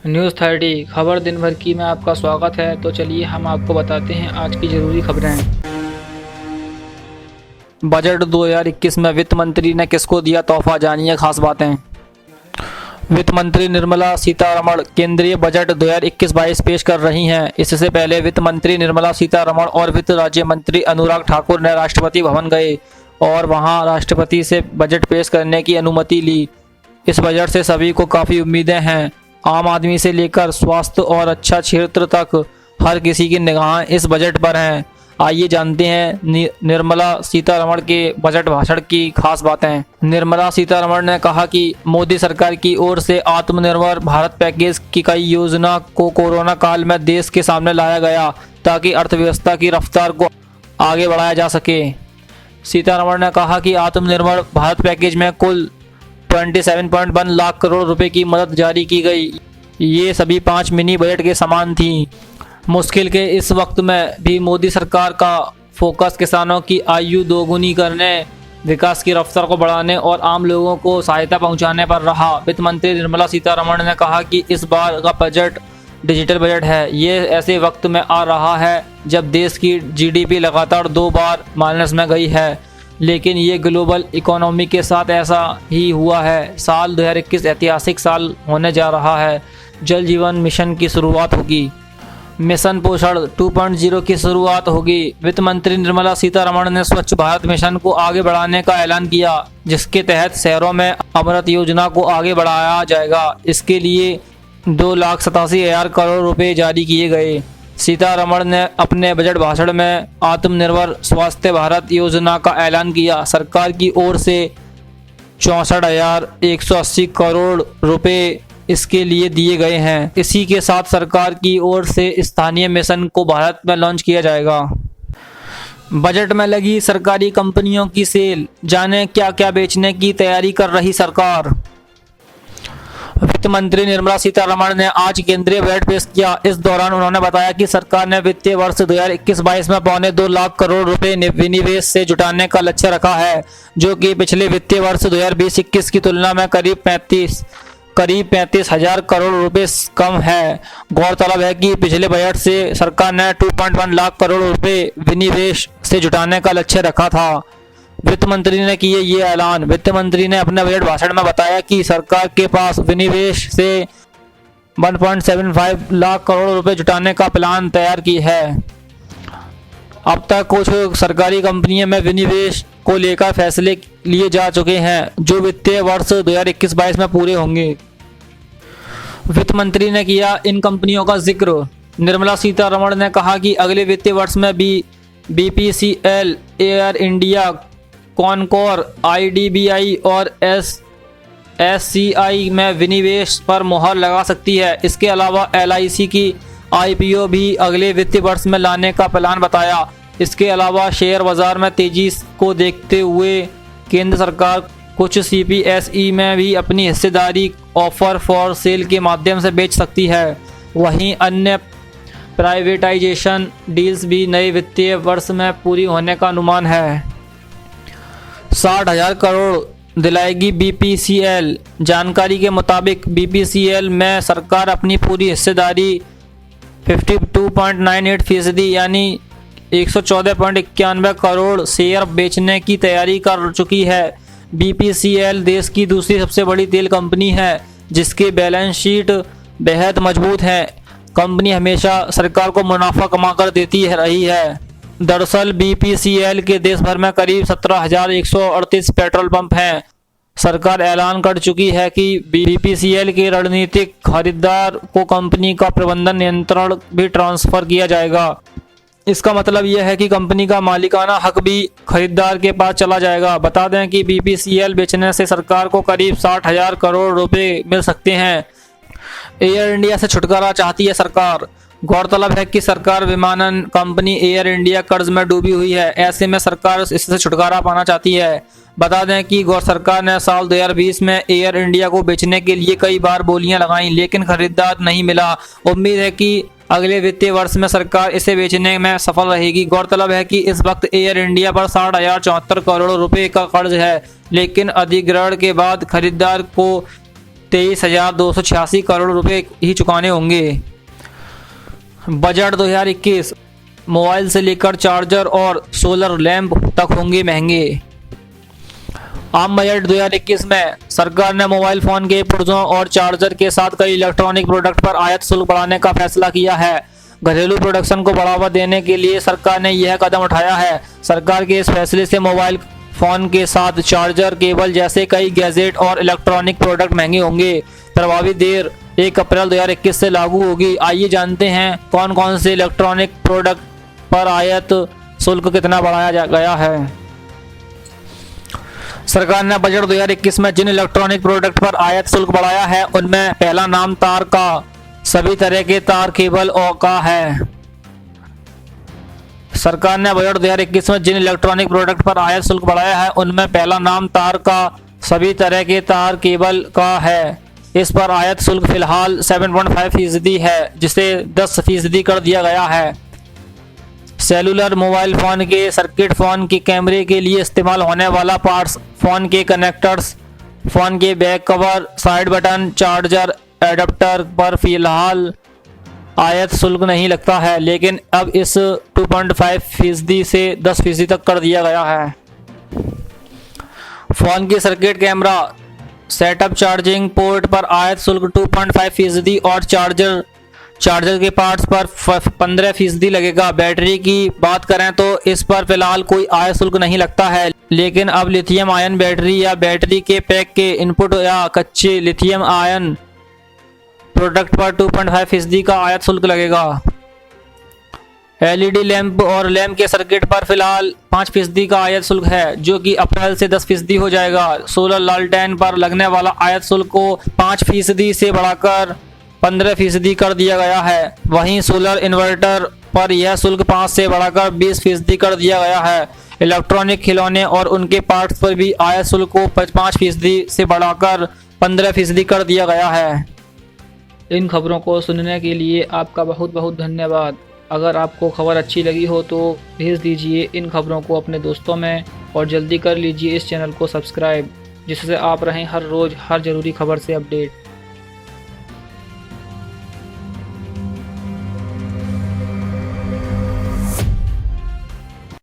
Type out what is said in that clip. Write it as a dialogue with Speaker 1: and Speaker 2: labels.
Speaker 1: News 30 खबर दिन भर की में आपका स्वागत है। तो चलिए हम आपको बताते हैं आज की ज़रूरी खबरें। बजट 2021 में वित्त मंत्री ने किसको दिया तोहफा, जानिए खास बातें। वित्त मंत्री निर्मला सीतारमण केंद्रीय बजट 2021-22 पेश कर रही हैं। इससे पहले वित्त मंत्री निर्मला सीतारमण और वित्त राज्य मंत्री अनुराग ठाकुर ने राष्ट्रपति भवन गए और वहां राष्ट्रपति से बजट पेश करने की अनुमति ली। इस बजट से सभी को काफ़ी उम्मीदें हैं। आम आदमी से लेकर स्वास्थ्य और अच्छा क्षेत्र तक हर किसी की निगाहें इस बजट पर हैं। आइए जानते हैं निर्मला सीतारमण के बजट भाषण की खास बातें। निर्मला सीतारमण ने कहा कि मोदी सरकार की ओर से आत्मनिर्भर भारत पैकेज की कई योजना को कोरोना काल में देश के सामने लाया गया ताकि अर्थव्यवस्था की रफ्तार को आगे बढ़ाया जा सके। सीतारमण ने कहा कि आत्मनिर्भर भारत पैकेज में कुल 27.1 लाख करोड़ रुपए की मदद जारी की गई। ये सभी 5 मिनी बजट के समान थी। मुश्किल के इस वक्त में भी मोदी सरकार का फोकस किसानों की आयु दोगुनी करने, विकास की रफ्तार को बढ़ाने और आम लोगों को सहायता पहुंचाने पर रहा। वित्त मंत्री निर्मला सीतारमण ने कहा कि इस बार का बजट डिजिटल बजट है। ये ऐसे वक्त में आ रहा है जब देश की जीडीपी लगातार 2 बार माइनस में गई है, लेकिन ये ग्लोबल इकोनॉमी के साथ ऐसा ही हुआ है। साल 2021 ऐतिहासिक साल होने जा रहा है। जल जीवन मिशन की शुरुआत होगी। मिशन पोषण 2.0 की शुरुआत होगी। वित्त मंत्री निर्मला सीतारमण ने स्वच्छ भारत मिशन को आगे बढ़ाने का ऐलान किया, जिसके तहत शहरों में अमृत योजना को आगे बढ़ाया जाएगा। इसके लिए 2,87,000 करोड़ रुपए जारी किए गए। सीतारमण ने अपने बजट भाषण में आत्मनिर्भर स्वास्थ्य भारत योजना का ऐलान किया। सरकार की ओर से 64,180 करोड़ रुपए इसके लिए दिए गए हैं। इसी के साथ सरकार की ओर से स्थानीय मिशन को भारत में लॉन्च किया जाएगा। बजट में लगी सरकारी कंपनियों की सेल, जाने क्या क्या बेचने की तैयारी कर रही सरकार। वित्त मंत्री निर्मला सीतारमण ने आज केंद्रीय बजट पेश किया। इस दौरान उन्होंने बताया कि सरकार ने वित्तीय वर्ष 2021-22 में 2.25 लाख करोड़ रुपए विनिवेश से जुटाने का लक्ष्य रखा है, जो कि पिछले वित्तीय वर्ष 2020-21 की तुलना में करीब 35,000 करोड़ रुपए कम है। गौरतलब है कि पिछले बजट से सरकार ने 2.1 लाख करोड़ रुपए विनिवेश से जुटाने का लक्ष्य रखा था। वित्त मंत्री ने किए ये ऐलान। वित्त मंत्री ने अपने बजट भाषण में बताया कि सरकार के पास विनिवेश से 1.75 लाख करोड़ रुपए जुटाने का प्लान तैयार की है। अब तक कुछ सरकारी कंपनियों में विनिवेश को लेकर फैसले लिए जा चुके हैं, जो वित्तीय वर्ष 2021-22 में पूरे होंगे। वित्त मंत्री ने किया इन कंपनियों का जिक्र। निर्मला सीतारमण ने कहा कि अगले वित्तीय वर्ष में भी BPCL, air India, Concor, IDBI और SCI में विनिवेश पर मुहर लगा सकती है। इसके अलावा LIC की IPO भी अगले वित्तीय वर्ष में लाने का प्लान बताया। इसके अलावा शेयर बाजार में तेजी को देखते हुए केंद्र सरकार कुछ CPSE में भी अपनी हिस्सेदारी ऑफर फॉर सेल के माध्यम से बेच सकती है। वहीं अन्य प्राइवेटाइजेशन डील्स भी नए वित्तीय वर्ष में पूरी होने का अनुमान है। 60,000 करोड़ दिलाएगी BPCL। जानकारी के मुताबिक BPCL में सरकार अपनी पूरी हिस्सेदारी 52.98% यानी 114.91 करोड़ शेयर बेचने की तैयारी कर चुकी है। BPCL देश की दूसरी सबसे बड़ी तेल कंपनी है, जिसकी बैलेंस शीट बेहद मजबूत है। कंपनी हमेशा सरकार को मुनाफा कमाकर देती रही है। दरअसल BPCL के देश भर में करीब 17,138 पेट्रोल पंप हैं। सरकार ऐलान कर चुकी है कि BPCL के रणनीतिक खरीदार को कंपनी का प्रबंधन नियंत्रण भी ट्रांसफर किया जाएगा। इसका मतलब यह है कि कंपनी का मालिकाना हक भी खरीदार के पास चला जाएगा। बता दें कि BPCL बेचने से सरकार को करीब 60,000 करोड़ रुपए मिल सकते हैं। एयर इंडिया से छुटकारा चाहती है सरकार। गौरतलब है कि सरकार विमानन कंपनी एयर इंडिया कर्ज में डूबी हुई है। ऐसे में सरकार इससे छुटकारा पाना चाहती है। बता दें कि सरकार ने साल 2020 में एयर इंडिया को बेचने के लिए कई बार बोलियां लगाईं, लेकिन खरीदार नहीं मिला। उम्मीद है कि अगले वित्तीय वर्ष में सरकार इसे बेचने में सफल रहेगी। गौरतलब है कि इस वक्त एयर इंडिया पर 60,074 करोड़ रुपए का कर्ज है, लेकिन अधिग्रहण के बाद खरीदार को 23,286 करोड़ रुपए ही चुकाने होंगे। बजट 2021 मोबाइल से लेकर चार्जर और सोलर लैंप तक होंगे महंगे। आम बजट 2021 में सरकार ने मोबाइल फोन के पुर्जों और चार्जर के साथ कई इलेक्ट्रॉनिक प्रोडक्ट पर आयात शुल्क बढ़ाने का फैसला किया है। घरेलू प्रोडक्शन को बढ़ावा देने के लिए सरकार ने यह कदम उठाया है। सरकार के इस फैसले से मोबाइल फोन के साथ चार्जर, केबल जैसे कई गैजेट और इलेक्ट्रॉनिक प्रोडक्ट महंगे होंगे। प्रभावी दर 1 अप्रैल 2021 से लागू होगी। आइए जानते हैं कौन कौन से इलेक्ट्रॉनिक प्रोडक्ट पर आयात शुल्क कितना बढ़ाया गया है। सरकार ने बजट 2021 में जिन इलेक्ट्रॉनिक प्रोडक्ट पर आयात शुल्क बढ़ाया है उनमें पहला नाम तार का सभी तरह के तार, केबल का है। सरकार ने बजट 2021 में जिन इलेक्ट्रॉनिक प्रोडक्ट पर आयात शुल्क बढ़ाया है उनमें पहला नाम तार का सभी तरह के तार, केबल का है। इस पर आयात शुल्क फिलहाल 7.5% है, जिसे 10% कर दिया गया है। सेलुलर मोबाइल फोन के सर्किट, फोन के कैमरे के लिए इस्तेमाल होने वाला पार्ट्स, फोन के कनेक्टर्स, फोन के back cover, side button, charger adapter पर फिलहाल आयात शुल्क नहीं लगता है, लेकिन अब इस 2.5% से 10% तक कर दिया गया है। फोन के circuit, camera setup, charging port पर आयात शुल्क 2.5% और चार्जर के पार्ट्स पर 15% लगेगा। बैटरी की बात करें तो इस पर फिलहाल कोई आयात शुल्क नहीं लगता है, लेकिन अब लिथियम आयन बैटरी या बैटरी के पैक के इनपुट या कच्चे लिथियम आयन प्रोडक्ट पर 2.5% का आयात शुल्क लगेगा। एलईडी लैंप और लैंप के सर्किट पर फिलहाल 5% का आयात शुल्क है, जो कि अप्रैल से 10% हो जाएगा। सोलर लालटेन पर लगने वाला आयात शुल्क को 5% से बढ़ाकर 15% कर दिया गया है। वहीं सोलर इन्वर्टर पर यह शुल्क 5 से बढ़ाकर 20% कर दिया गया है। इलेक्ट्रॉनिक खिलौने और उनके पार्ट्स पर भी आयात शुल्क को 5% से बढ़ाकर 15% कर दिया गया है। इन खबरों को सुनने के लिए आपका बहुत बहुत धन्यवाद। अगर आपको खबर अच्छी लगी हो तो भेज दीजिए इन खबरों को अपने दोस्तों में, और जल्दी कर लीजिए इस चैनल को सब्सक्राइब, जिससे आप रहें हर रोज़ हर ज़रूरी खबर से अपडेट।